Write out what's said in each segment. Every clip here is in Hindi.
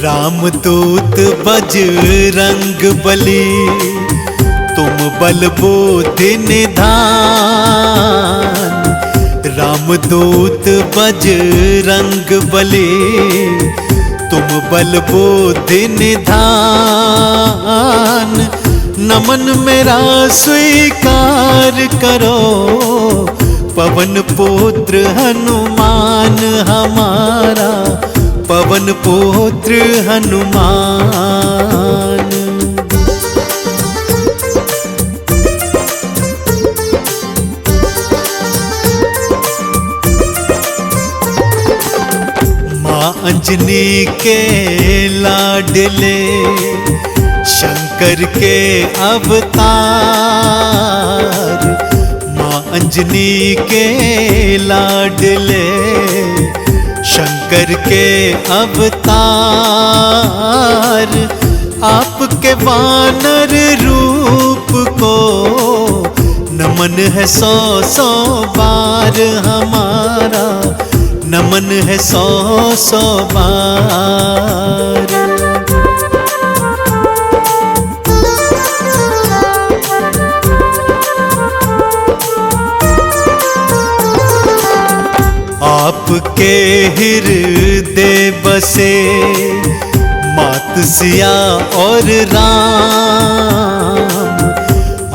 रामदूत बजरंग बली, तुम बल बुद्धि निधान। रामदूत बजरंग बली, तुम बल बुद्धि निधान। नमन मेरा स्वीकार करो, पवन पुत्र हनुमान हमारा, पवन पुत्र हनुमान। माँ अंजनी के लाडले, शंकर के अवतार। माँ अंजनी के लाडले, शंकर के अवतार। आपके वानर रूप को नमन है 100-100 बार हमारा, नमन है 100-100 बार। आपके हृदय बसे मात सिया और राम।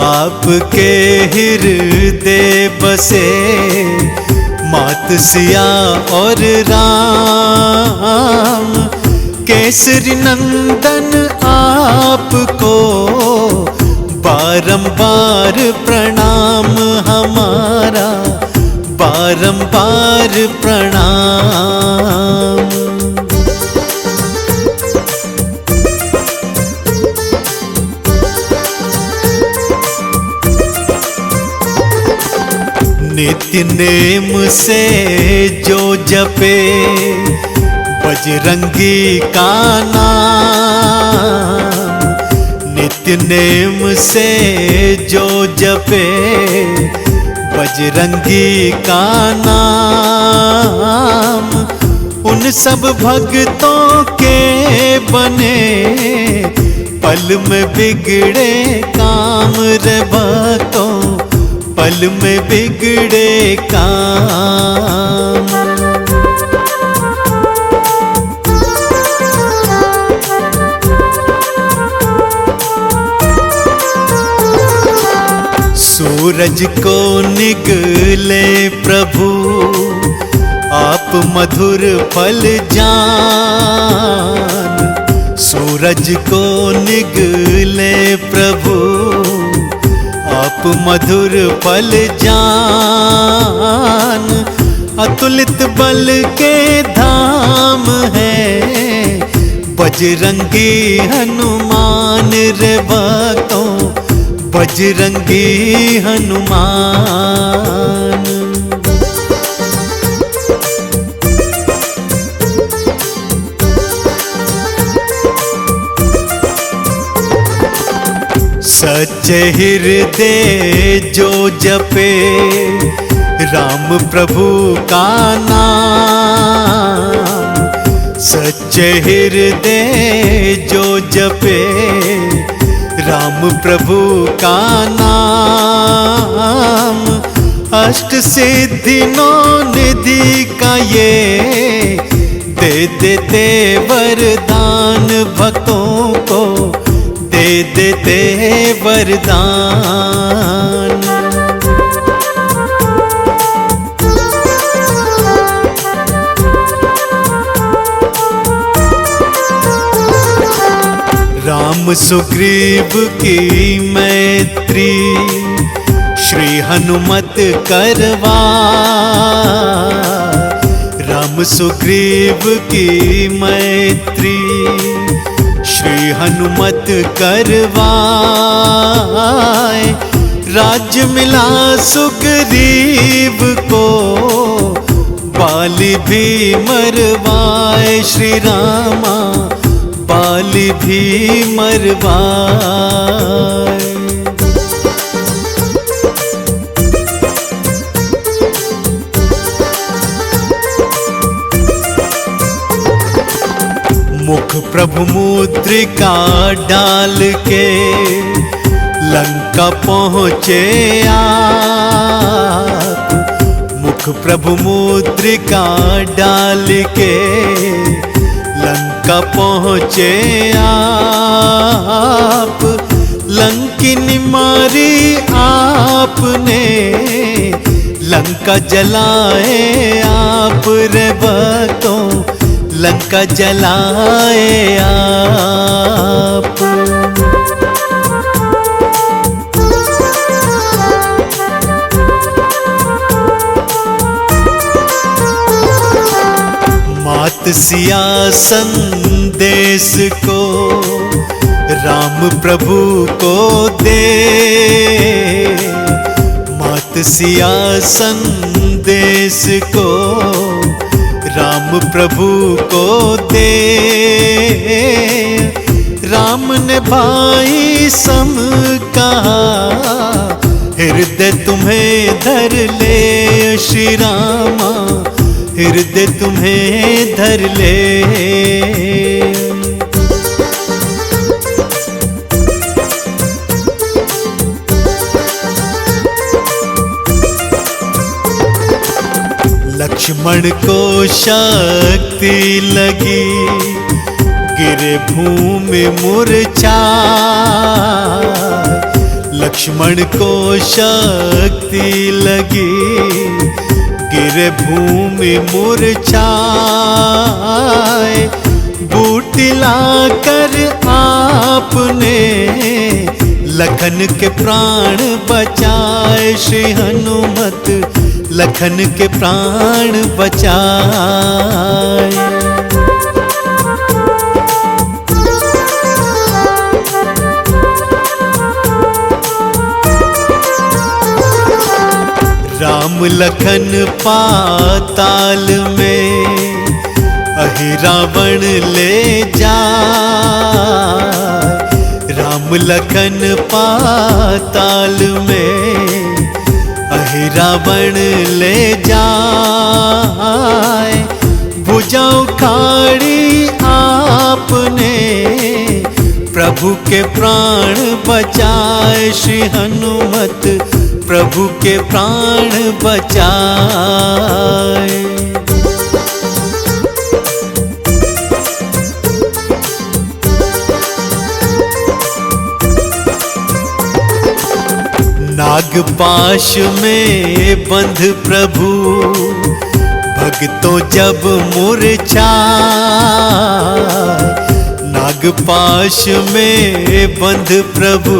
आपके हृदय बसे मात सिया और राम। केसरी नंदन आपको बारंबार प्रणाम हमारा, बारंबार प्रणाम। नित्य नेम से जो जपे बजरंगी का नाम। नित्य नेम से जो जपे बजरंगी का नाम। उन सब भक्तों के बने पल में बिगड़े काम रे भक्तों, पल में बिगड़े काम। सूरज को निगले प्रभु, आप मधुर फल जान। सूरज को निगले प्रभु, आप मधुर फल जान। अतुलित बल के धाम है बजरंगी हनुमान रे भक्तों, बजरंगी हनुमान। सच्चे हृदय जो जपे राम प्रभु का नाम। सच्चे हृदय जो जपे राम प्रभु का नाम। अष्ट सिद्धि नौ निधि का ये दे देते वरदान भक्तों को, दे देते वरदान। राम सुग्रीव की मैत्री श्री हनुमत करवा। राम सुग्रीव की मैत्री श्री हनुमत करवाए। राज्य मिला सुग्रीव को, बाली भी मरवाए श्री रामा, बाली भी मरवाए। मुख प्रभु मुद्रिका डाल के लंका पहुँचे आप। मुख प्रभु मुद्रिका डाल के लंका पहुँचे आप। लंकिनी मारी आपने, लंका जलाए आप रे भक्तों, लंका जलाए आप। मात सिया संदेश को राम प्रभु को दे, मात सिया संदेश को राम प्रभु को दे। राम ने भाई सम कहा, हृदय तुम्हें धर ले श्री रामा, हृदय तुम्हें धर ले। लक्ष्मण को शक्ति लगी, गिरे भूमि मूर्छाए। लक्ष्मण को शक्ति लगी, गिरे भूमि मूर्छाए। बूटी लाकर आपने लखन के प्राण बचाए श्री हनुमत, लखन के प्राण बचाए। राम लखन पाताल में अहि रावण ले जाए। राम लखन पाताल में अहि रावण ले जाए। भुजा उखाड़ी आपने प्रभु के प्राण बचाए श्री हनुमत, प्रभु के प्राण बचाए। नागपाश में बंध प्रभु भक्तों जब मूर्छाए। नागपाश में बंध प्रभु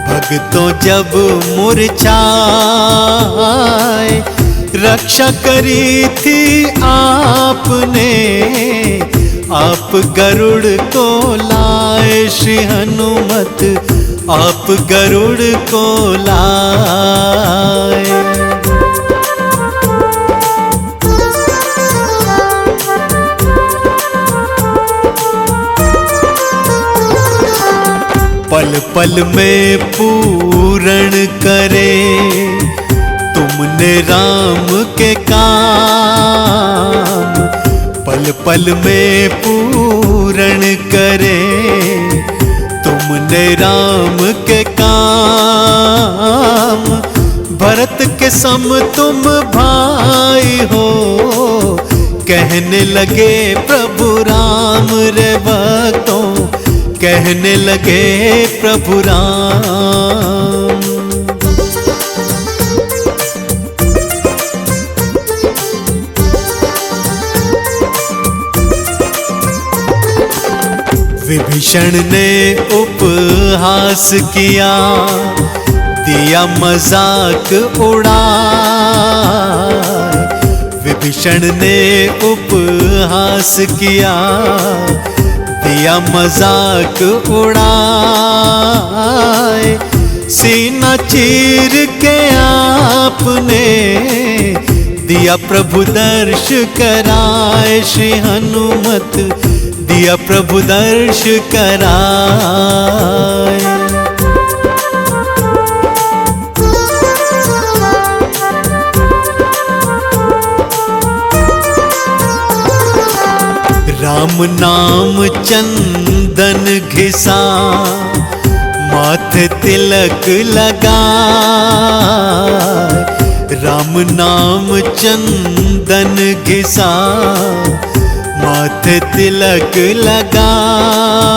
भक्तों जब मूर्छाए। रक्षा करी थी आपने, आप गरुड़ को लाए श्री हनुमत, आप गरुड़ को लाए। पल पल में पूर्ण करे तुमने राम के काम। पल पल में पूर्ण करे तुमने राम के काम। भरत के सम तुम भाई हो, कहने लगे प्रभु राम रे भक्तों, कहने लगे प्रभु राम। विभीषण ने उपहास किया, दिया मजाक उड़ाए। विभीषण ने उपहास किया, दिया मजाक उड़ाए। सीना चीर के आपने दिया प्रभु दर्श कराए श्री हनुमत, दिया प्रभु दर्श कराए। राम राम नाम चंदन घिसा, माथे तिलक लगा। राम नाम चंदन घिसा, माथे तिलक लगाए।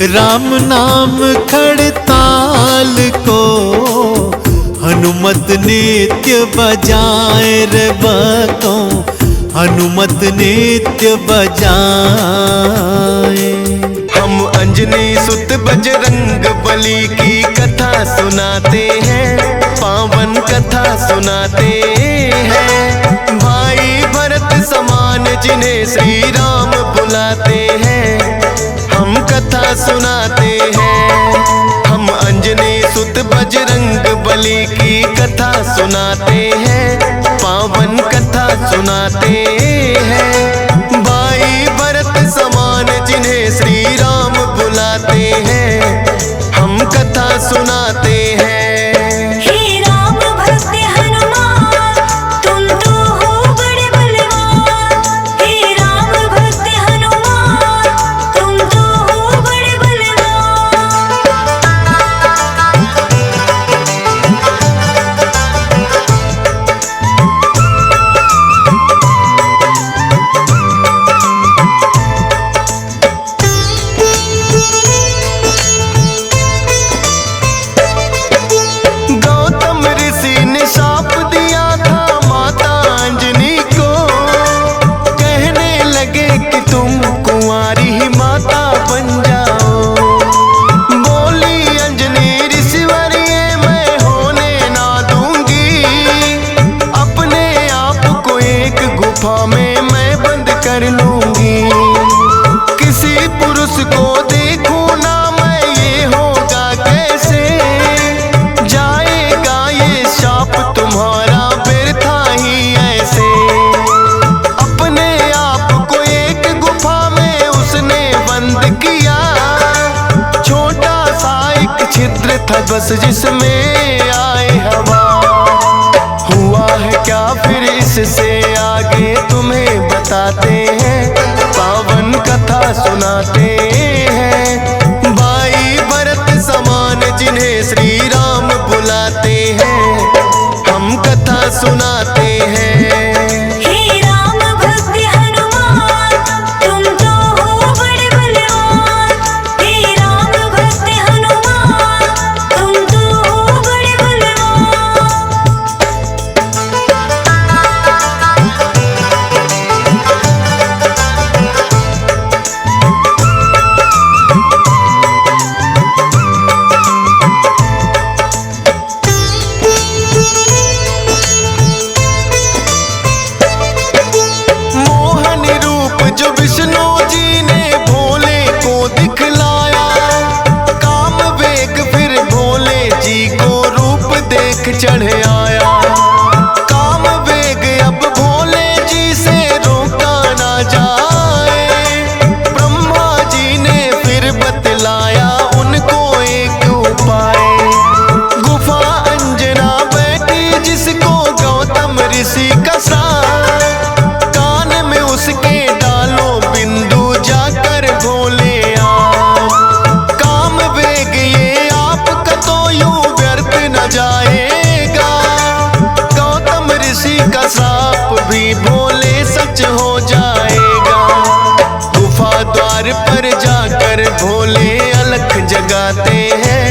राम नाम खड़ताल को हनुमत नित्य बजाए रे भक्तों, हनुमत नित्य बजाए। हम अंजनी सुत बजरंग बली की कथा सुनाते हैं, पावन कथा सुनाते हैं। भाई भरत समान जिन्हें श्री राम बुलाते हैं, हम कथा सुनाते हैं। हम अंजनी सुत बजरंग बली की कथा सुनाते हैं, पावन कथा सुनाते हैं। भाई भरत समान जिन्हें श्री राम बुलाते हैं, हम कथा सुनाते हैं। हे राम भक्त हनुमान, तुम तो हो बड़े बलवान। हे राम भक्त हनुमान, तुम तो हो बड़े बलवान। गौतम ऋषि ने शाप दिया था माता अंजनी को, कहने लगे कि तुम कुंवारी ही माता बन जाओ। बोली अंजनी ऋषिवर्य मैं होने ना दूंगी, अपने आप को एक गुफा में मैं बंद कर लूंगी। किसी पुरुष को देखूं ना मैं, ये होगा कैसे? जाएगा ये शाप तुम्हारा व्यर्था ही ऐसे। अपने आप को एक गुफा में उसने बंद किया, छोटा सा एक छिद्र था बस जिसमें आए हवा। हुआ है क्या फिर इससे आगे तुम्हें बताते हैं, पावन कथा सुनाते हैं। भाई भरत समान जिन्हें श्री राम बुलाते हैं, हम कथा सुनाते हैं। हे राम भक्त हनुमान, तुम तो हो बड़े बलवान। हे राम भक्त हनुमान, तुम तो हो बड़े बलवान। मोहन रूप जो विष्णु जी ने भोले को दिखलाया, काम वेग फिर भोले जी को रूप देख चढ़ आया। काम वेग अब भोले जी से रोका ना जाए, ब्रह्मा जी ने फिर बतलाया उनको एक उपाय। गुफा अंजना बैठी जिसको गौतम ऋषि का श्राप, कान में उसके डालो बिंदु जाकर भोले आप। काम वेग ये आपका तो यूं व्यर्थ न जाएगा, गौतम ऋषि का श्राप भी भोले सच हो जाएगा। गुफा द्वार पर जाकर भोले अलख जगाते हैं,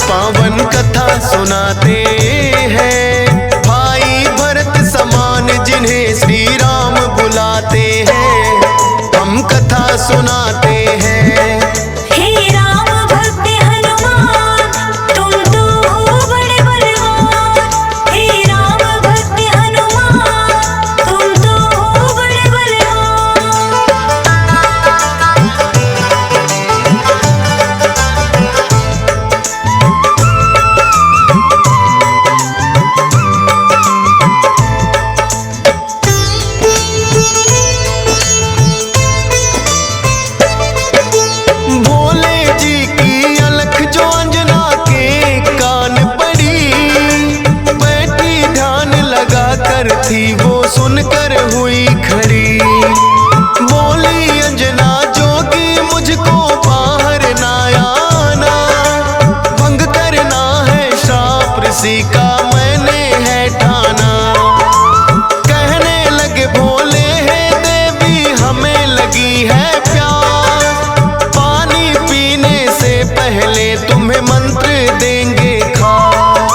पावन कथा सुनाते हैं। भाई भरत समान जिन्हें श्री राम बुलाते हैं, हम कथा सुनाते हैं। हे राम भक्त हनुमान, तुम तो हो बड़े बलवान। हे राम भक्त हनुमान, तुम तो हो बड़े बलवान। थी वो सुनकर हुई खड़ी, बोली उसी का मैंने है ठाना। कहने लगे भोले है देवी हमें लगी है प्यास, पानी पीने से पहले तुम्हें मंत्र देंगे खास।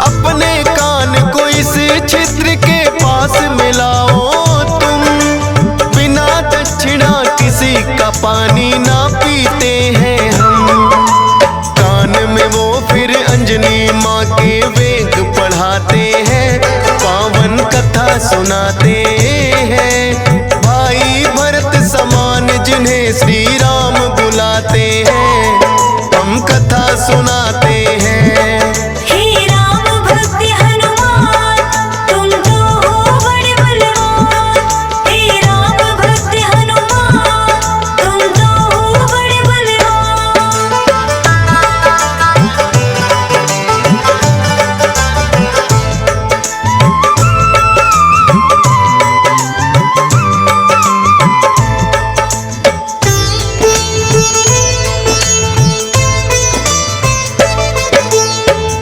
अपने कान को इस छिद्र के पास मिलाओ तुम, बिना दक्षिणा किसी का पानी ना पीते हैं हम। कान में वो फिर अंजनी माँ के वेद पढ़ाते हैं, पावन कथा सुनाते हैं। भाई भरत समान जिन्हें श्री राम बुलाते हैं, हम कथा सुनाते हैं। हे राम भक्त हनुमान तुम तो हो बड़े बलवान। हे राम भक्त हनुमान तुम तो हो बड़े बलवान।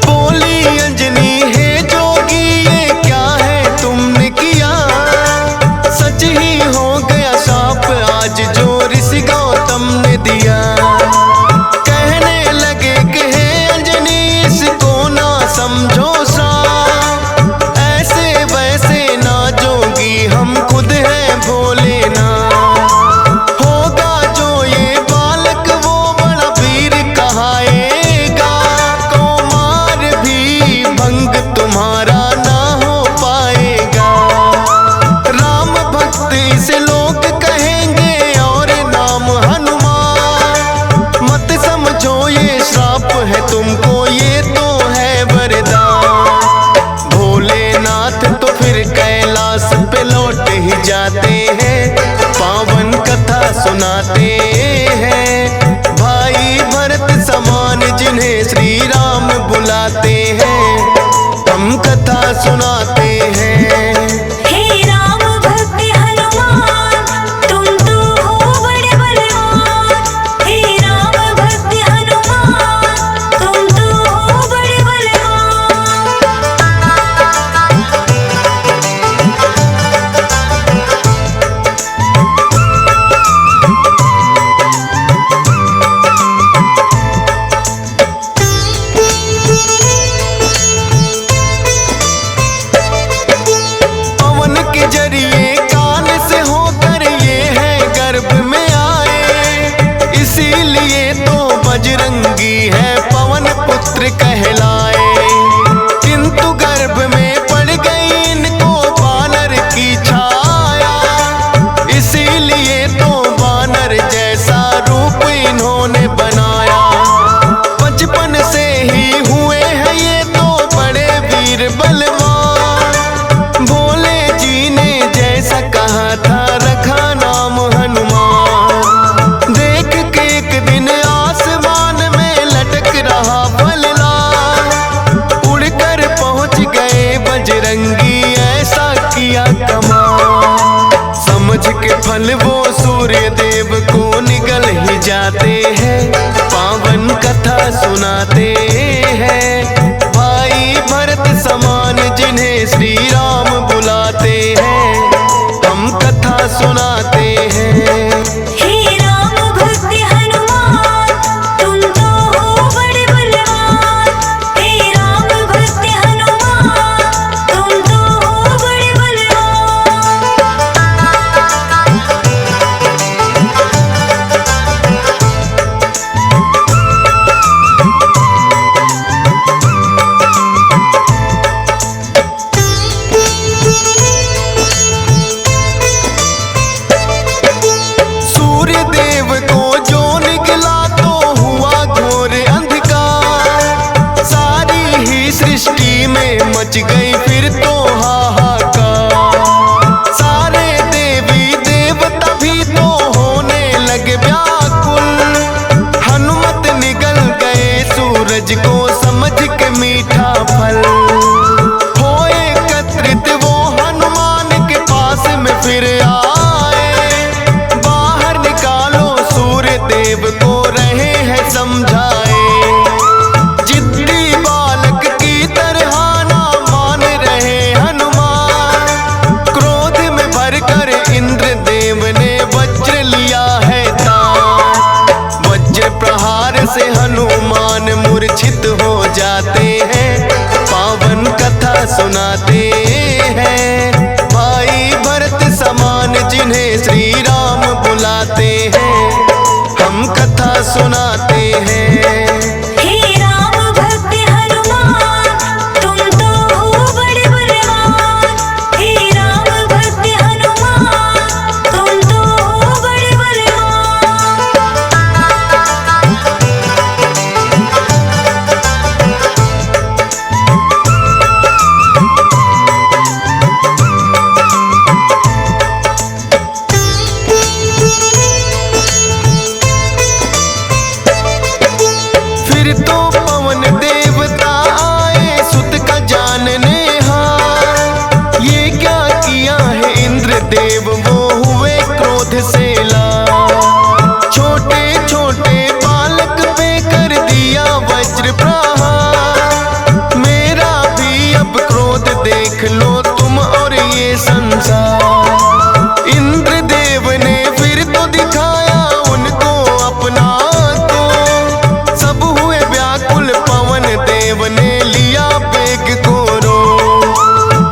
बोली अंजनी है जोगी ये क्या है तुमने किया, सच ही हो गया शाप आज जो ऋषि गौतम ने दिया। कहने लगे कि हे अंजनी इसको ना समझो सा, ऐसे वैसे ना जोगी हम खुद हैं भोले ना। होगा जो ये बालक वो बड़ा वीर कहाएगा, कुमार भी भंग तुम्हारा ना हो पाएगा। राम भक्त इसे लोग कहेंगे और नाम हनुमान, मत समझो ये श्राप है तुमको ये तो है वरदान। भोलेनाथ तो फिर कैलाश पे लौट ही जाते हैं, पावन कथा सुनाते हैं। भाई भरत समान जिन्हें श्री राम बुलाते हैं, हम कथा सुनाते हैं। हे राम भक्त हनुमान तुम तो हो बड़े बलवान। हे राम भक्त हनुमान तुम तो हो बड़े बलवान। पवन के जरिए कान से होकर ये है गर्भ में आए, इसीलिए तो बजरंगी है पवन पुत्र कहलाए। किंतु गर्भ में पड़ गई इनको बानर की छाया, इसीलिए तो बानर जैसा रूप इन्होंने बनाया। बचपन से ही हुए हैं ये तो बड़े वीर बलवान, भोले जी ने जैसा कहा था रखा नाम हनुमान। देख के एक दिन आसमान में लटक रहा फलदार, उड़कर पहुंच गए बजरंगी ऐसा किया कमाल। समझ के फल वो सूर्य देव को निगल ही जाते हैं, पावन कथा सुनाते हैं। भाई भरत समान जिन्हें श्री राम बुलाते हैं, हम कथा सुनाते हैं। हे राम भक्त हनुमान तुम तो हो बड़े बलवान। हे राम भक्त हनुमान तुम तो हो बड़े बलवान। सूर्य देव को जो निकला तो हुआ घोर अंधकार, सारी ही सृष्टि में मच गई फिर तो हाहाकार। सारे देवी देवता भी तो होने लगे व्याकुल, हनुमत निगल गए सूरज को समझ के मीठा फल। हो एकत्रित वो हनुमान के पास में फिर आए, बाहर निकालो सूर्य देव को रहे हैं समझाए। जिद्दी बालक की तरह सुनाते हैं। भाई भरत समान जिन्हें श्री राम बुलाते हैं, हम कथा सुनाते हैं। हे राम भक्त हनुमान तुम तो हो बड़े बलवान। हे राम भक्त हनुमान तुम तो हो बड़े बलवान। फिर तो पवन देवता आए सुत का जानने हार। ये क्या किया है इंद्र देव वो हुए क्रोध से लाल। छोटे छोटे बालक पे कर दिया वज्र प्रहार। मेरा भी अब क्रोध देख लो तुम और ये संसार। इंद्र देव ने फिर तो दिखाया उनको अपना तो, सब हुए व्याकुल पवन देव ने लिया बेग को रो।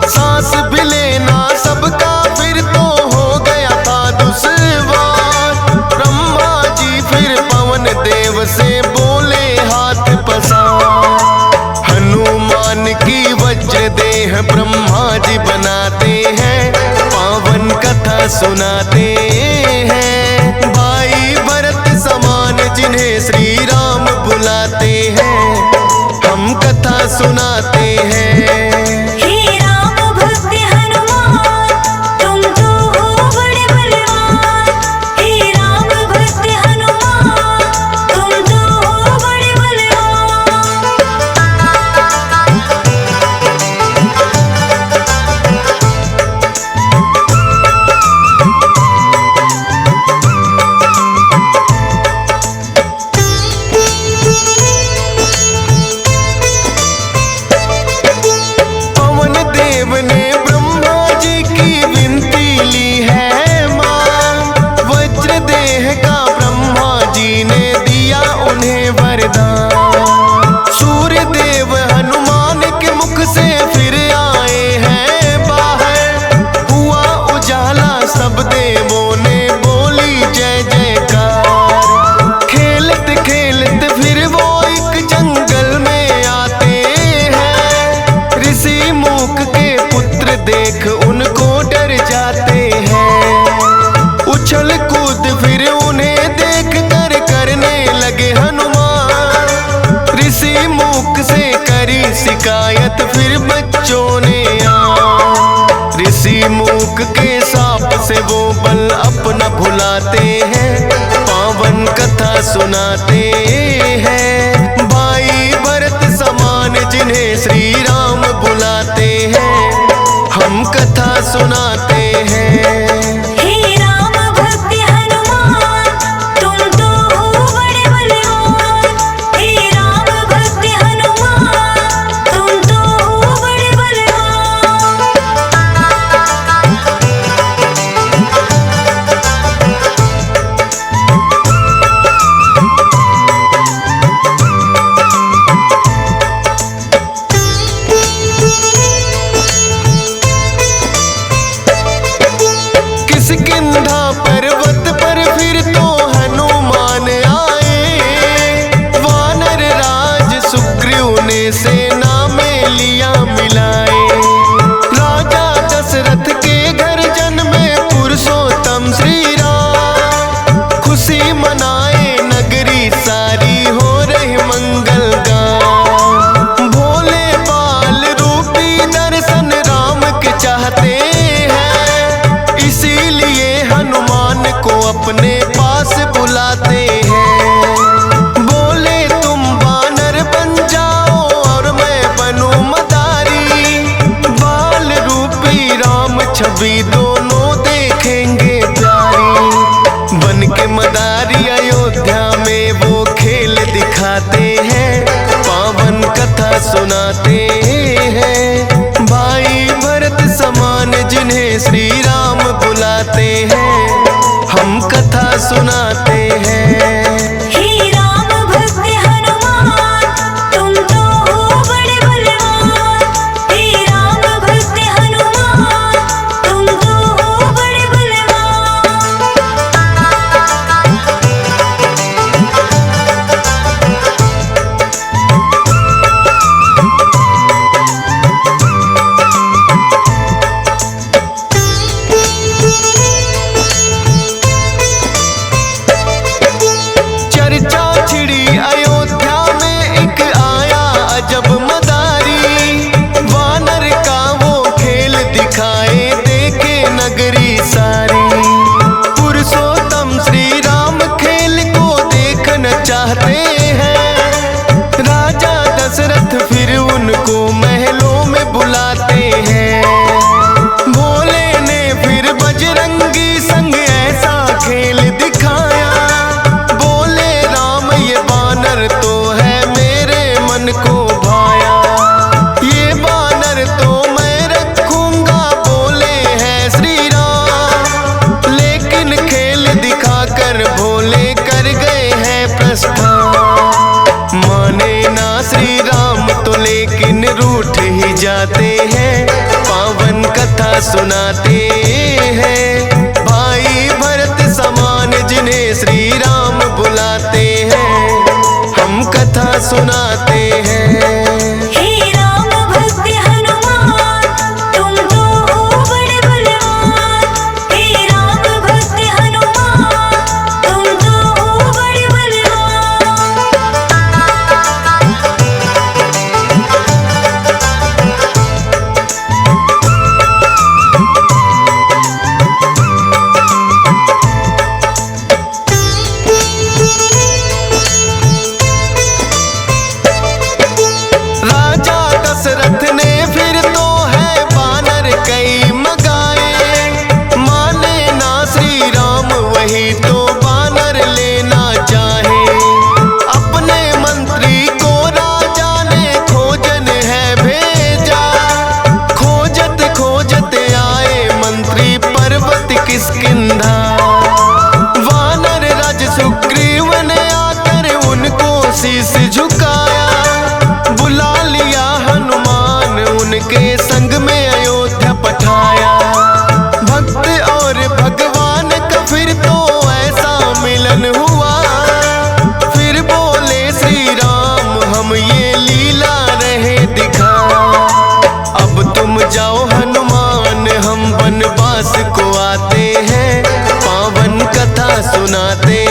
सांस भी लेना सबका फिर तो हो गया था दुश्वार। ब्रह्मा जी फिर पवन देव से बोले हाथ पसार। हनुमान की वज्र देह ब्रह्मा जी बनाते हैं, पावन कथा सुनाते हैं। भाई भरत समान जिन्हें श्री राम बुलाते हैं, हम कथा सुनाते हैं। हे राम भक्त हनुमान तुम तो हो बड़े बलवान। हे राम भक्त हनुमान तुम तो हो बड़े बलवान। पवन देव ने ब्रह्मा जी की विनती ली है मां। वज्र देह का ब्रह्मा जी ने दिया उन्हें वरदान। सूर्य देव हनुमान के मुख से फिर आए हैं बाहर। हुआ उजाला सब देवों ने बोली जय जयकार। खेलत खेलत फिर वो एक जंगल में आते हैं। ऋषि मूक के पुत्र देख उनको डर जाते हैं। उछल कूद फिर उन्हें देख कर करने लगे हनुमान। ऋषि मूक से करी शिकायत फिर बच्चों ने आ। ऋषि मूक के साप से वो बल अपना भुलाते हैं, पावन कथा सुनाते हैं। भाई भरत समान जिन्हें श्री राम बुलाते हैं, हम कथा सुनाते हैं। हे राम भक्त हनुमान तुम तो हो बड़े बलवान। हे राम भक्त हनुमान तुम तो हो बड़े बलवान। किष्किंधा पर्वत पर फिर तो हनुमान आए। वानर राज सुग्रीव ने सेना में लिया मिलाए। राजा दशरथ के घर जन्मे पुरुषोत्तम श्री राम। खुशी मनाए नगरी सारी हो रही मंगल गान। भोले बाल रूपी दर्शन राम के चाहते हैं, इसीलिए हनुमान को अपने पास बुलाते हैं। बोले तुम वानर बन जाओ और मैं बनूं मदारी। बाल रूपी राम छवि दोनों देखेंगे प्यारी। बन के मदारी अयोध्या में वो खेल दिखाते हैं, पावन कथा सुनाते हैं। भाई भरत समान जिन्हें श्री राम बुलाते हैं, हम कथा सुनाते हैं। हे राम भक्त हनुमान तुम तो हो बड़े बलवान। हे राम हैं, पावन कथा सुनाते हैं। भाई भरत समान जिन्हें श्री राम बुलाते हैं, हम कथा सुनाते हैं। हे राम भक्त हनुमान तुम तो हो बड़े बलवान। हे राम भक्त हनुमान तुम तो हो बड़े बलवान। राजा दशरथ ने फिर तो है बानर कई मगाए, माने ना श्री राम वही तो बानर लेना चाहे। अपने मंत्री को राजा ने खोजन है भेजा, खोजत खोजत आए मंत्री पर्वत किष्किंधा। वानर राज सुग्रीव ने आकर उनको शीश झुकाया, बुला लिया हनुमान उनके संग में अयोध्या पठाया। भक्त और भगवान का फिर तो ऐसा मिलन हुआ, फिर बोले श्री राम हम ये लीला रहे दिखा। अब तुम जाओ हनुमान हम वनवास को आते हैं, पावन कथा सुनाते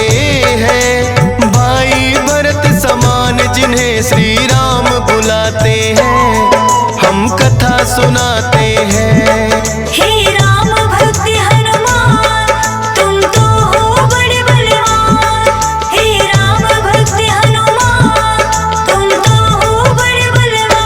हैं। भाई भरत समान जिन्हें श्री राम बुलाते हैं, हम कथा सुनाते हैं। हे राम भक्त हनुमान तुम तो हो बड़े बलवान। हे राम भक्त हनुमान तुम तो हो बड़े बलवान।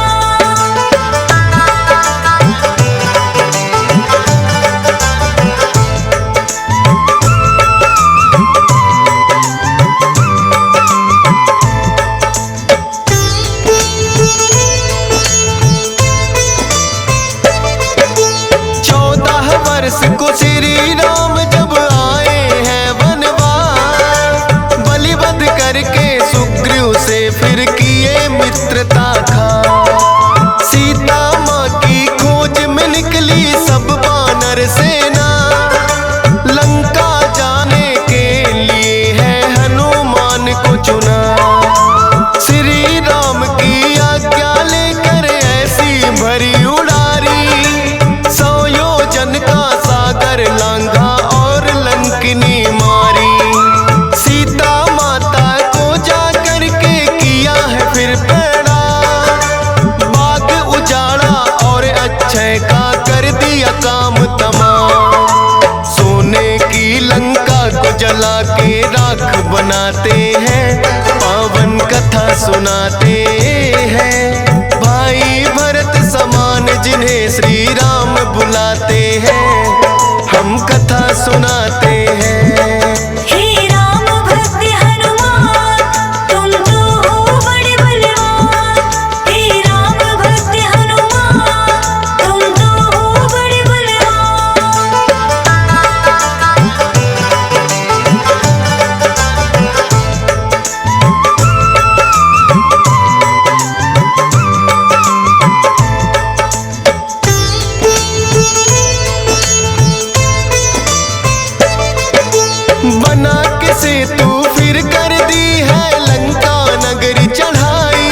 वर्ष को श्री राम जब आए हैं वनवास, बलिवध करके सुग्रीव से फिर किए मित्रता खा। सीता माँ की खोज में निकली सब वानर सेना, लंका जाने के लिए है हनुमान को चुना। श्री राम की आज्ञा लेकर ऐसी भरी उड़ारी, का सागर लांघा और लंकिनी मारी। सीता माता को जा करके किया है फिर पैड़ा, बाग उजाड़ा और अक्षय का कर दिया काम तमाम। सोने की लंका को जला के राख बनाते हैं, पावन कथा सुनाते हैं। भाई भरत समान जिन्हें श्री राम बुलाते हैं, हम कथा सुनाते हैं। हे राम भक्त हनुमान तुम तो हो बड़े बलवान। हे राम भक्त हनुमान तुम तो हो बड़े बलवान। बना के सेतु फिर कर दी है लंका नगरी चढ़ाई।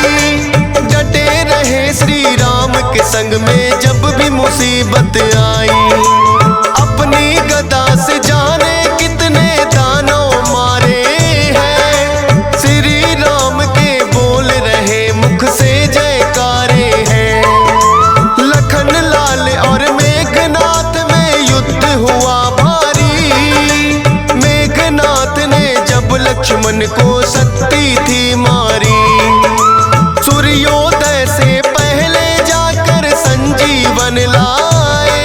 डटे रहे श्री राम के संग में जब भी मुसीबत आई। अपनी गदा से जाने कितने दानव मारे हैं, श्री राम के बोल रहे मुख से जयकारे हैं। लखन लाल और मेघनाथ में युद्ध हुआ भारी, मेघनाथ ने जब लक्ष्मण को शक्ति थी मारी। सूर्योदय से पहले जाकर संजीवन लाए,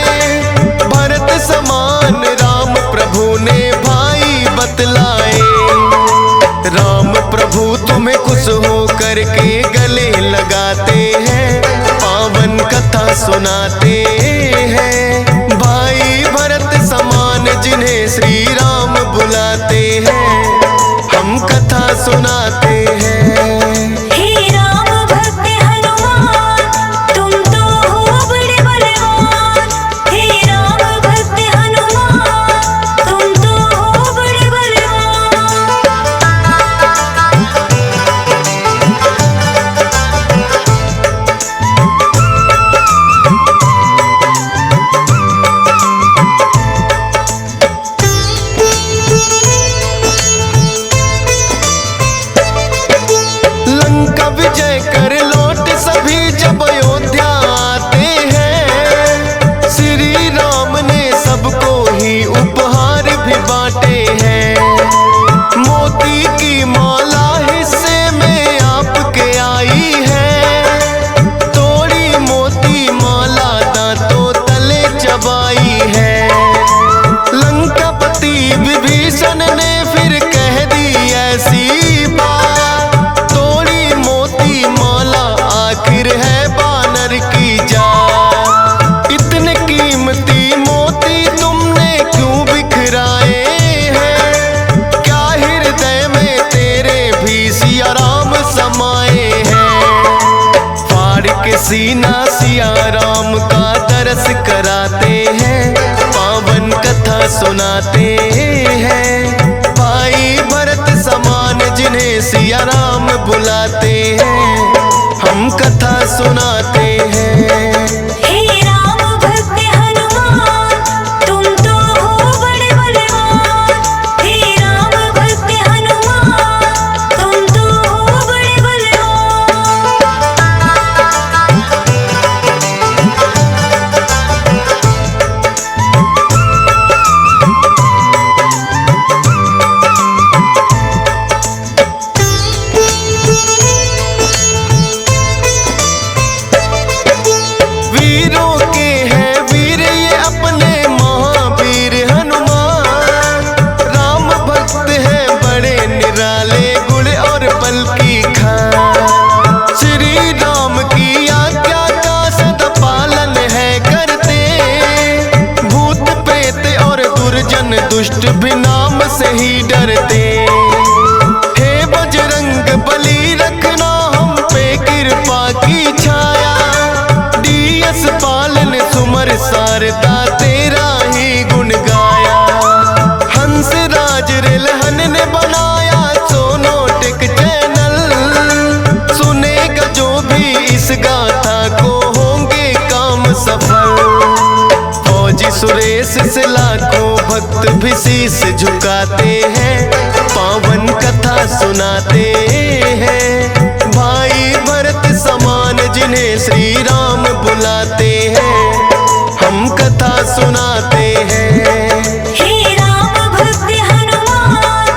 भरत समान राम प्रभु ने भाई बतलाए। राम प्रभु तुम्हें खुश हो करके गले लगाते हैं, पावन कथा सुनाते हैं। भाई भरत समान जिन्हें श्री राम बुलाते हैं, हम कथा सुनाते हैं। हे राम भक्त हनुमान तुम तो हो बड़े सिया राम का दरस कराते हैं, पावन कथा सुनाते हैं। भाई भरत समान जिन्हें सिया राम बुलाते हैं, हम कथा सुनाते हैं। हे राम भक्त हनुमान तुम तो हो बड़े बलवान। हे राम भक्त हनुमान तुम तो हो बड़े बलवान। वीरों के हैं वीर ये अपने महावीर हनुमान। राम भक्त हैं बड़े निराले गुण और बल की खान। श्री राम की आज्ञा का सदा पालन है करते, भूत प्रेत और दुर्जन दुष्ट भी नाम से ही डरते। हे बजरंग बली रखना हम पे कृपा की छाया, डीएस पालन सुमर सारदा तेरा ही गुण गाया। हंस राज रिलहन ने बनाया सोनोटिक चैनल, सुनेगा जो भी इस गाथा को होंगे काम सफल। फौजी सुरेश से लाखों भक्त भी शीश झुकाते हैं, पावन कथा सुनाते हैं। भाई भरत समान जिन्हें श्री राम बुलाते हैं, हम कथा सुनाते हैं। हे राम भक्त हनुमान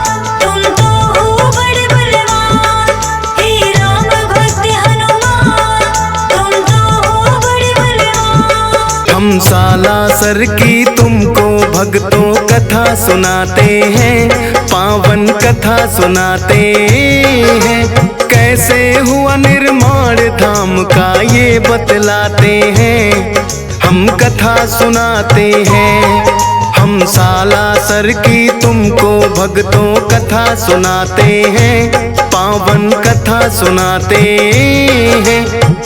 तुम तो हो बड़े बलवान। हे राम भक्त हनुमान तुम तो हो बड़े बलवान। हम सालासर की तुमको भक्तों कथा सुनाते हैं, पावन कथा सुनाते हैं। कैसे हुआ निर्माण धाम का ये बतलाते हैं, हम कथा सुनाते हैं। हम सालासर की तुमको भक्तों कथा सुनाते हैं, पावन कथा सुनाते हैं।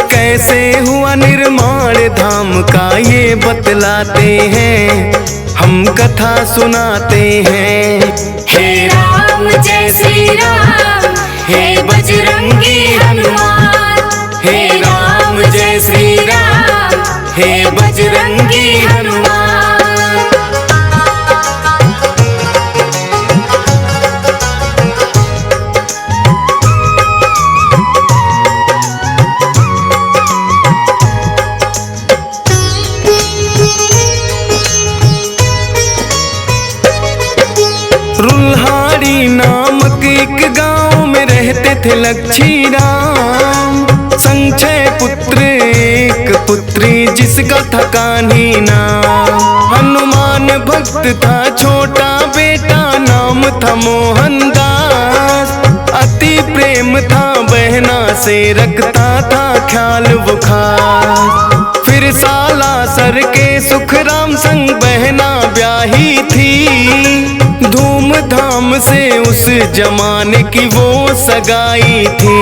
कैसे हुआ निर्माण धाम का ये बतलाते हैं, हम कथा सुनाते हैं। हे राम जय श्री राम, हे बजरंगी हनुमान। हे राम जय श्री राम, हे बजरंगी हनुमान। रुल्हाड़ी नामक एक गांव में रहते थे लक्ष्मी राम। संग 6 पुत्र एक पुत्री जिसका था कान्ही नाम। हनुमान भक्त था छोटा बेटा नाम था मोहनदास। अति प्रेम था बहना से रखता था ख्याल वो खास। फिर सालासर के सुखराम संग बहना ब्याही थी। धूमधाम से उस जमाने की वो सगाई थी।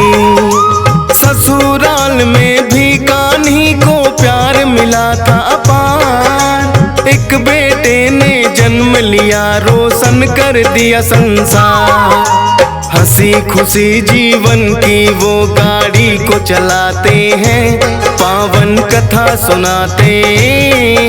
ससुराल में भी कान्ही को प्यार मिला था अपार। एक बेटे ने जन्म लिया रोशन कर दिया संसार। हंसी खुशी जीवन की वो गाड़ी को चलाते हैं, पावन कथा सुनाते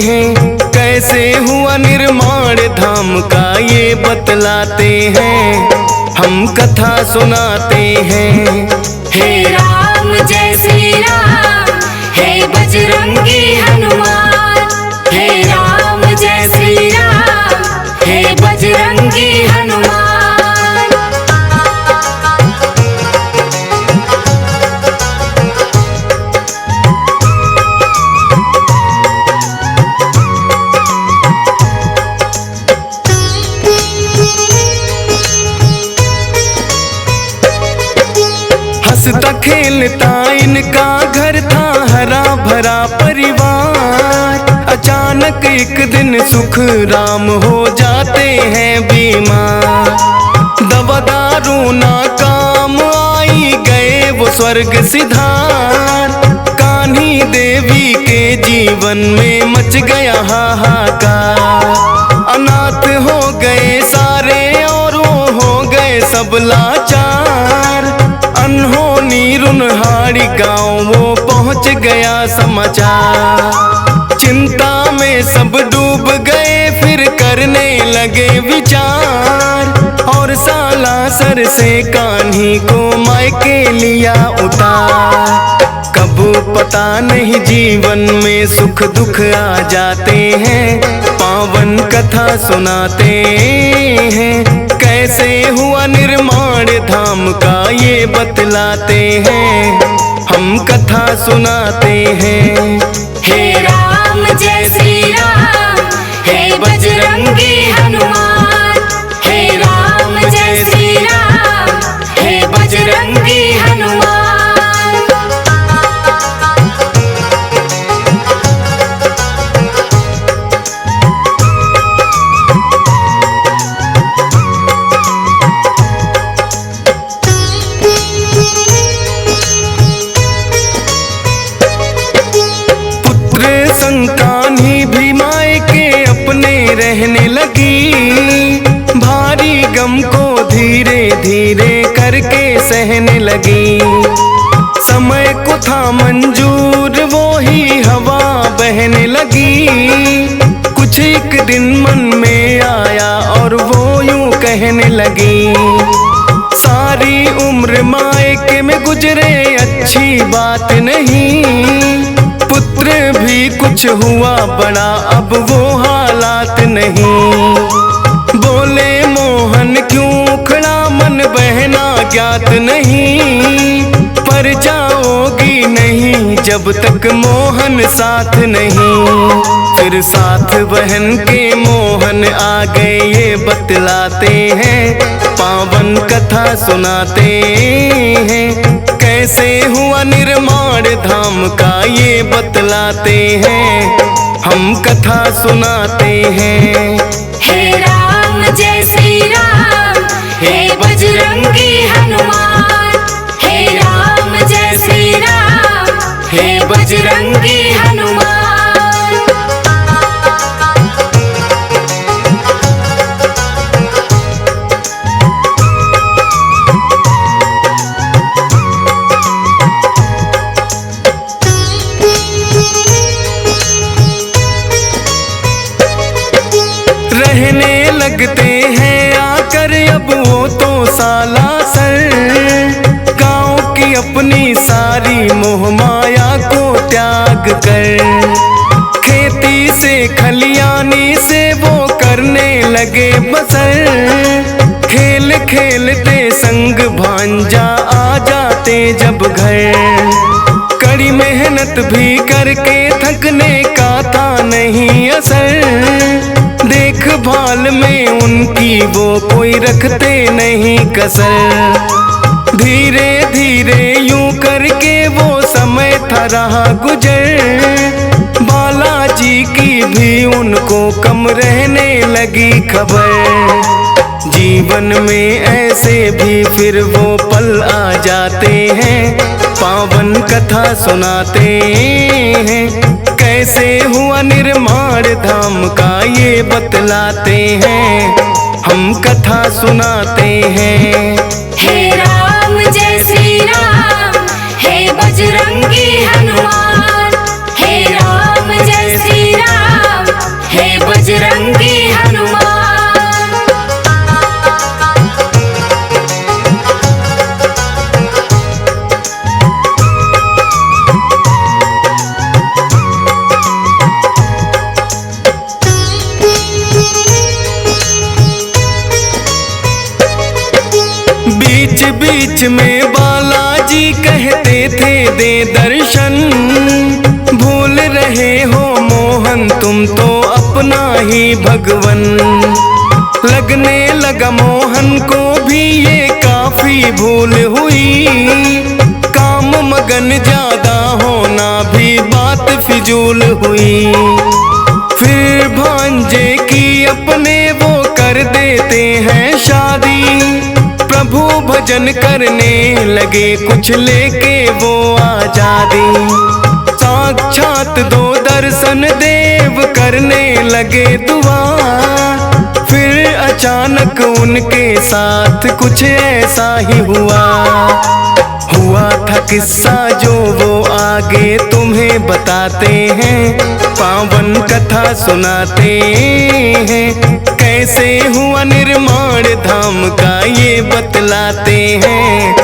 हैं। कैसे हुआ निर्माण धाम का ये बतलाते हैं, हम कथा सुनाते हैं। हे राम जय श्री राम, हे बजरंगी हनुमान। हे राम जय श्री राम, हे बजरंगी हनुमान। हंसता खेलता इनका घर था हरा भरा परिवार। अचानक एक दिन सुख राम हो जाते हैं बीमार। दवा दारू ना काम आई गए वो स्वर्ग सिधार। कान्ही देवी के जीवन में मच गया हाहाकार। अनाथ हो गए सारे और वो हो गए सब लाचार। अनहोनी रुनहाड़ी गाँव वो पहुँच गया समाचार। चिंता में सब डूब गए फिर करने लगे विचार। और साला सर से कान्ही को मायके लिया उतार। कब पता नहीं जीवन में सुख दुख आ जाते हैं, पावन कथा सुनाते हैं। कैसे हुआ निर्माण धाम का ये बतलाते हैं, हम कथा सुनाते हैं। हे राम जय श्री राम, हे बजरंगी हनुमान। हे राम जय श्री राम, हे बजरंगी हनुमान। संतानी भी मायके अपने रहने लगी। भारी गम को धीरे धीरे करके सहने लगी। समय को था मंजूर वो ही हवा बहने लगी। कुछ एक दिन मन में आया और वो यूं कहने लगी, सारी उम्र मायके में गुजरे अच्छी बात नहीं। पुत्र भी कुछ हुआ बड़ा अब वो हालात नहीं। बोले मोहन क्यों खड़ा मन बहना ज्ञात नहीं। पर जाओगी नहीं जब तक मोहन साथ नहीं। फिर साथ बहन के मोहन आ गए ये बतलाते हैं, पावन कथा सुनाते हैं। कैसे हुआ निर्माण धाम का ये बतलाते हैं, हम कथा सुनाते हैं। हे राम जय श्री राम, हे बजरंगी हनुमान। हे राम जय श्री राम, हे बजरंगी हनुमान। रहने लगते हैं आकर अब वो तो साला सर। गाँव की अपनी सारी मोह माया को त्याग कर, खेती से खलियानी से वो करने लगे बसर। खेल खेलते संग भांजा आ जाते जब घर। कड़ी मेहनत भी करके थकने का था नहीं असर। देखभाल में उनकी वो कोई रखते नहीं कसर। धीरे धीरे यूं करके वो समय था रहा गुजर। बालाजी की भी उनको कम रहने लगी खबर। जीवन में ऐसे भी फिर वो पल आ जाते हैं, पावन कथा सुनाते हैं। कैसे हुआ निर्माण धाम का ये बतलाते हैं, हम कथा सुनाते हैं। हे राम जय श्री राम, हे बजरंगी हनुमान। हे राम जय श्री राम, हे बजरंगी हनुमान। बीच बीच में बालाजी कहते थे दे दर्शन। भूल रहे हो मोहन तुम तो अपना ही भगवन। लगने लगा मोहन को भी ये काफी भूल हुई। काम मगन ज्यादा होना भी बात फिजूल हुई। फिर भांजे की अपने वो कर देते हैं शादी। प्रभु भजन करने लगे कुछ लेके वो आजादी। साक्षात दो दर्शन देव करने लगे दुआ। फिर अचानक उनके साथ कुछ ऐसा ही हुआ था किस्सा जो वो आगे तुम्हें बताते हैं, पावन कथा सुनाते हैं। कैसे हुआ निर्माण धाम का ये बतलाते हैं,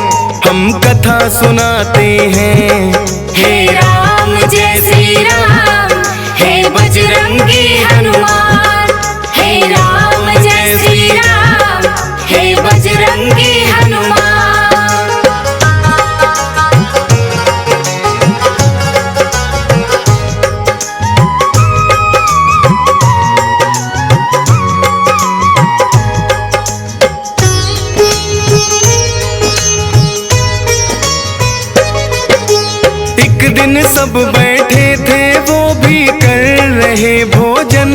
हम कथा सुनाते हैं। हे राम जय श्री राम, हे बजरंगी हनुमान। हे राम जय श्री राम, हे बजरंगी हनुमान। एक दिन सब बैठे थे वो भी कर रहे भोजन।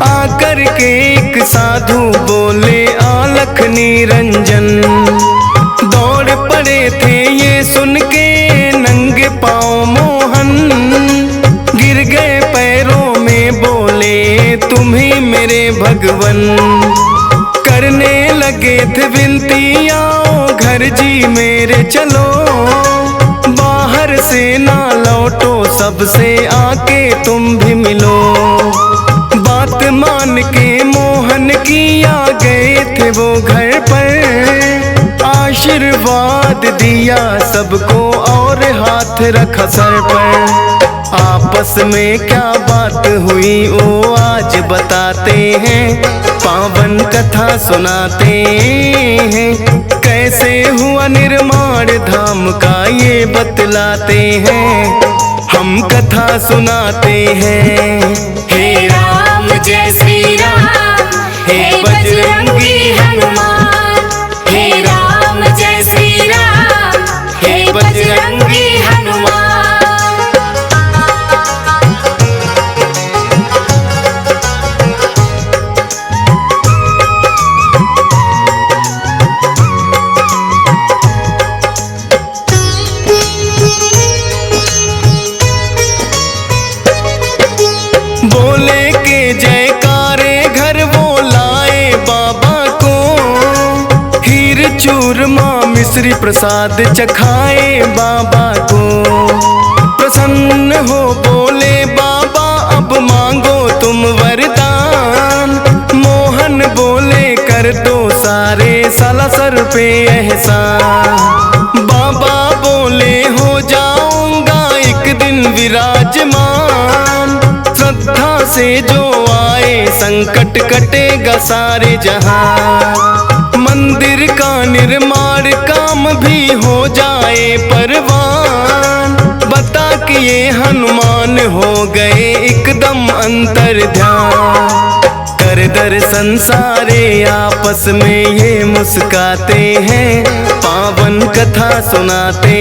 आकर के एक साधु बोले आलख निरंजन। दौड़ पड़े थे ये सुन के नंगे पाँव मोहन। गिर गए पैरों में बोले तुम ही मेरे भगवन। करने लगे थे विनती आओ घर जी मेरे चलो। बाहर से ना लौटो सबसे आके तुम भी मिलो। बात मान के मोहन की आ गए थे वो घर पर। आशीर्वाद दिया सबको और हाथ रखा सर पर। आपस में क्या बात हुई वो आज बताते हैं, पावन कथा सुनाते हैं। कैसे हुआ निर्माण धाम का ये बतलाते हैं, हम कथा सुनाते हैं। हे राम जय श्री राम, हे बजरंगी हनुमान। हे राम जय श्री राम, हे बजरंगी हनुमान। बोले के जयकारे घर वो लाए बाबा को। खीर चूरमा मिश्री प्रसाद चखाए बाबा को। प्रसन्न हो बोले बाबा अब मांगो तुम वरदान। मोहन बोले कर दो सारे सालासर पे एहसान। बाबा बोले हो जाऊंगा एक दिन विराजमान। श्रद्धा से जो आए संकट कटेगा सारे जहां। मंदिर का निर्माण काम भी हो जाए परवान। बता कि ये हनुमान हो गए एकदम अंतर ध्यान। कर दर्शन सारे आपस में ये मुस्काते हैं, पावन कथा सुनाते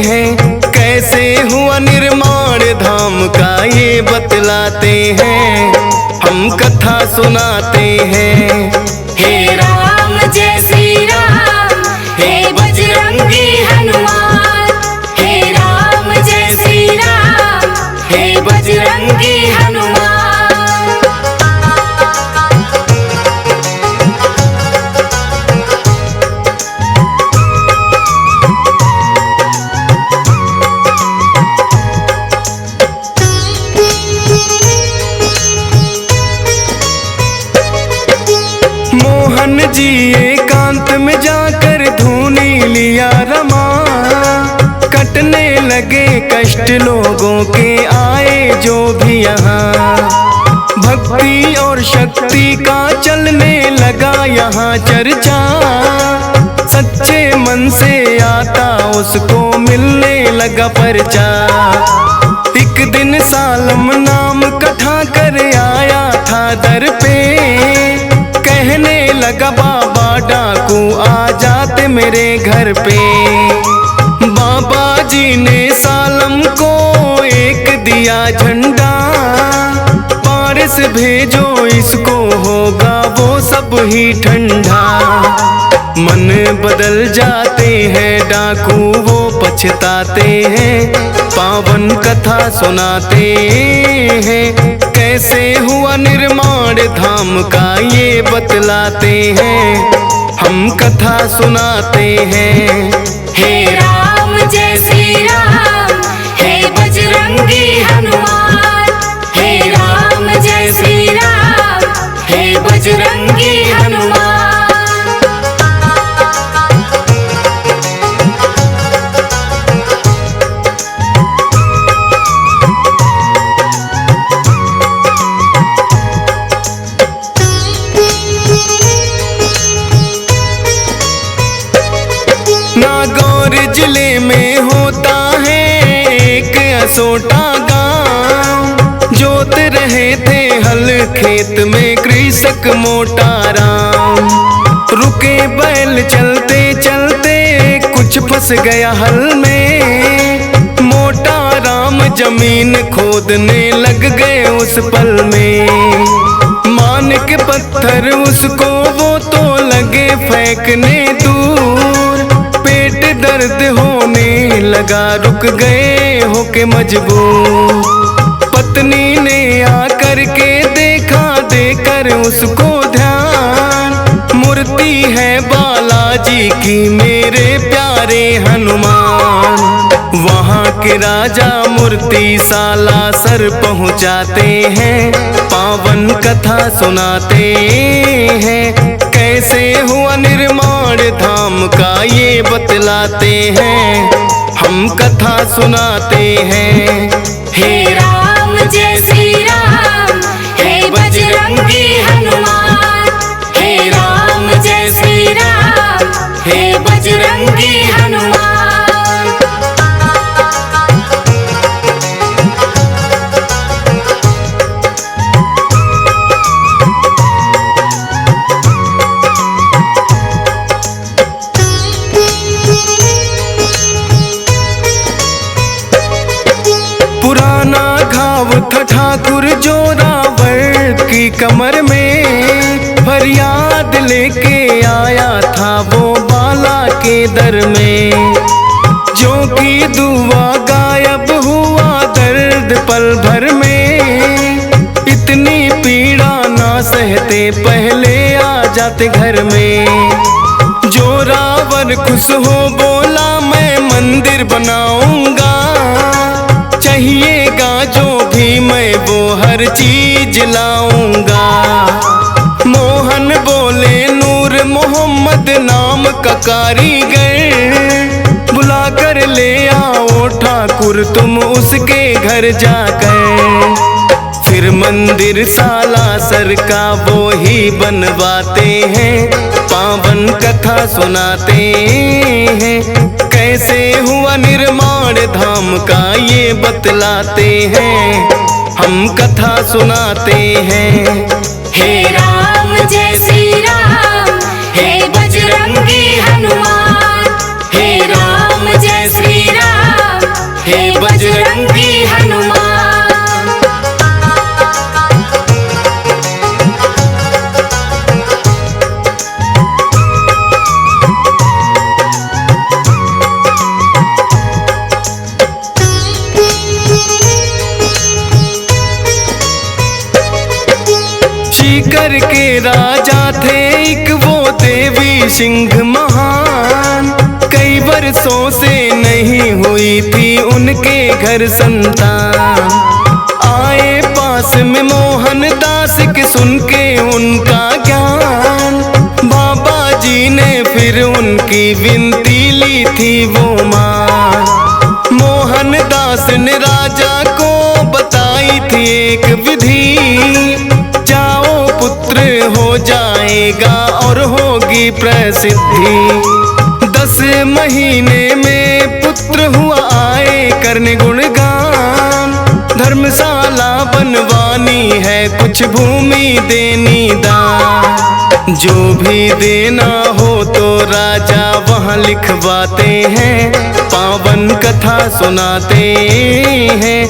हैं। कैसे हुआ निर्माण धाम का ये बतलाते हैं, हम कथा सुनाते हैं। हे राम जय श्री राम, हे बजरंगी हनुमान। हे राम जय श्री राम, हे बजरंगी हनुमान। मोहन जी एकांत में जाकर धूनी लिया रमा। कटने लगे कष्ट लोगों के आए जो भी यहाँ। भक्ति और शक्ति का चलने लगा यहाँ चर्चा। सच्चे मन से आता उसको मिलने लगा परचा। एक दिन सालम नाम कथा कर आया था दर पे। कहने लगा बाबा डाकू आ जाते मेरे घर पे। बाबा जी ने सालम को एक दिया झंडा। बारिश भेजो इसको होगा वो सब ही ठंडा। मन बदल जाते हैं डाकू वो पछताते हैं, पावन कथा सुनाते हैं। कैसे हुआ निर्माण धाम का ये बतलाते हैं, हम कथा सुनाते हैं। हे राम जय श्री राम, हे बजरंगी हनुमान। हे राम जय श्री राम, हे बजरंगी हनुमान। नागौर जिले में होता है एक असोटा गांव, जोत रहे थे हल खेत में कृषक मोटा राम। रुके बैल चलते चलते कुछ फंस गया हल में, मोटा राम जमीन खोदने लग गए उस पल में। मान के पत्थर उसको वो तो लगे फेंकने दूर, पेट दर्द होने लगा रुक गए होके मजबूर। पत्नी ने आकर के देखा देकर उसको ध्यान, मूर्ति है बालाजी की मेरे प्यारे हनुमान। वहाँ के राजा मूर्ति सालासर पहुँचाते हैं, पावन कथा सुनाते हैं। कैसे हुआ निर्माण धाम का ये बतलाते हैं, हम कथा सुनाते हैं। हे राम जय श्री राम, हे बजरंगी हनुमान। हे राम जय श्री राम, हे बजरंगी हनुमान। पुराना घाव था ठाकुर जोरावर की कमर में, फरियाद लेके आया था वो बाला के दर में। जो की दुआ गायब हुआ दर्द पल भर में, इतनी पीड़ा ना सहते पहले आ जाते घर में। जोरावर खुश हो बोला मैं मंदिर बनाऊंगा, चाहिएगा जो भी मैं वो हर चीज लाऊंगा। मोहन बोले नूर मोहम्मद नाम का कारीगर, बुला कर ले आओ ठाकुर तुम उसके घर जाकर। फिर मंदिर सालासर का वो ही बनवाते हैं, पावन कथा सुनाते हैं। कैसे हुआ निर्माण धाम का ये बतलाते हैं, हम कथा सुनाते हैं। हे राम जय श्री राम, हे बजरंगी हनुमान। हे राम जय श्री राम, हे बजरंगी हनुमान। सीकर के राजा थे एक वो देवी सिंह महान, कई वर्षों से नहीं हुई थी उनके घर संतान। आए पास में मोहन दास के सुन के उनका ज्ञान, बाबा जी ने फिर उनकी विनती ली थी वो मान। मोहन दास ने राजा को बताई थी एक विधि, जाओ पुत्र हो जाएगा और होगी प्रसिद्धि। 10 महीने में पुत्र हुआ आए करने गुणगान, धर्मशाला बनवानी है कुछ भूमि देनी दान। जो भी देना हो तो राजा वहाँ लिखवाते हैं, पावन कथा सुनाते हैं।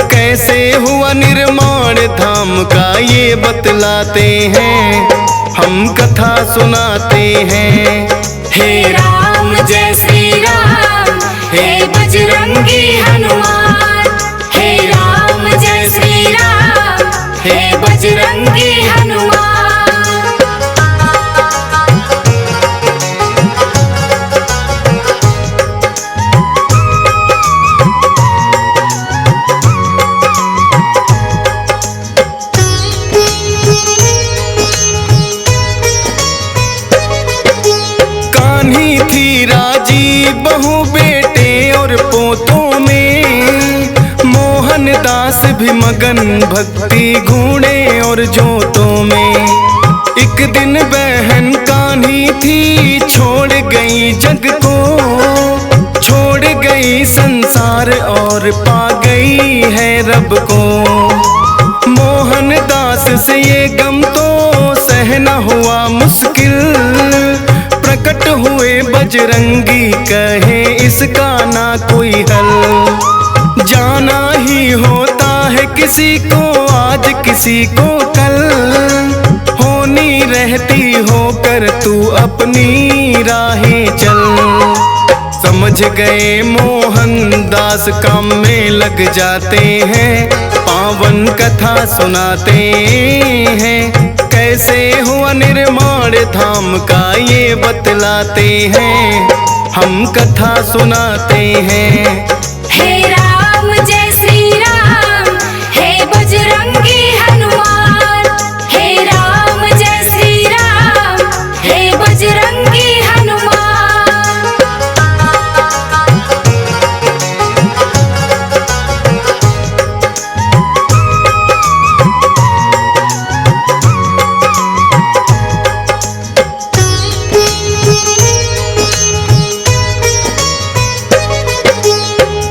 कैसे हुआ निर्माण धाम का ये बतलाते हैं, हम कथा सुनाते हैं। हे राम जय श्री राम, हे बजरंगी हनुमान। हे राम जय श्री राम, हे बजरंगी हनुमान। कान्ही थी राजी बहू बेटे और पोतों में, मोहन दास भी मगन भक्ति घूणे और जोतों में। एक दिन बहन कान्ही थी छोड़ गई जग को, छोड़ गई संसार और पा गई है रब को। मोहन दास से ये गम तो सहना हुआ मुश्किल, प्रकट हुए बजरंगी कहे इसका ना कोई हल। जाना ही होता है किसी को आज किसी को कल, होनी रहती होकर तू अपनी राहें चल। समझ गए मोहन दास काम में लग जाते हैं, पावन कथा सुनाते हैं। कैसे हुआ निर्माण धाम का ये बतलाते हैं, हम कथा सुनाते हैं। हे राम जय श्री राम, हे बजरंगी हनुमान। हे राम जय श्री राम, हे बजरंगी हनुमान।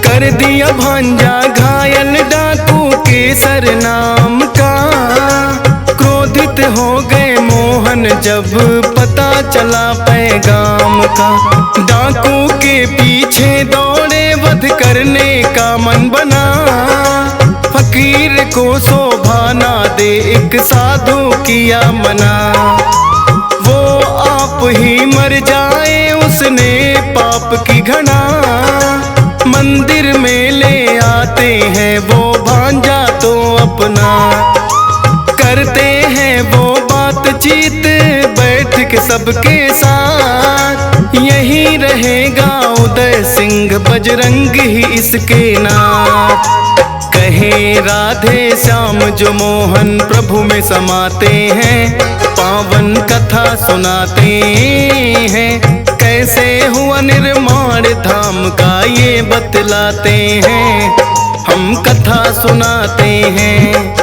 कर दिया भांजा घायल डाकू केसर नाम का, क्रोधित हो गए मोहन जब पता चला पैगाम का। डाकू के पीछे दौड़े वध करने का मन बना, फकीर को शोभा ना दे एक साधु किया मना। वो आप ही मर जाए उसने पाप की घड़ा, मंदिर में ले आते हैं वो भांजा तो अपना। करते हैं वो बातचीत बैठ के सबके साथ, यही रहेगा उदय सिंह बजरंग ही इसके नाम। कहे राधे श्याम जो मोहन प्रभु में समाते हैं, पावन कथा सुनाते हैं। कैसे हुआ निर्माण धाम का ये बतलाते हैं, हम कथा सुनाते हैं।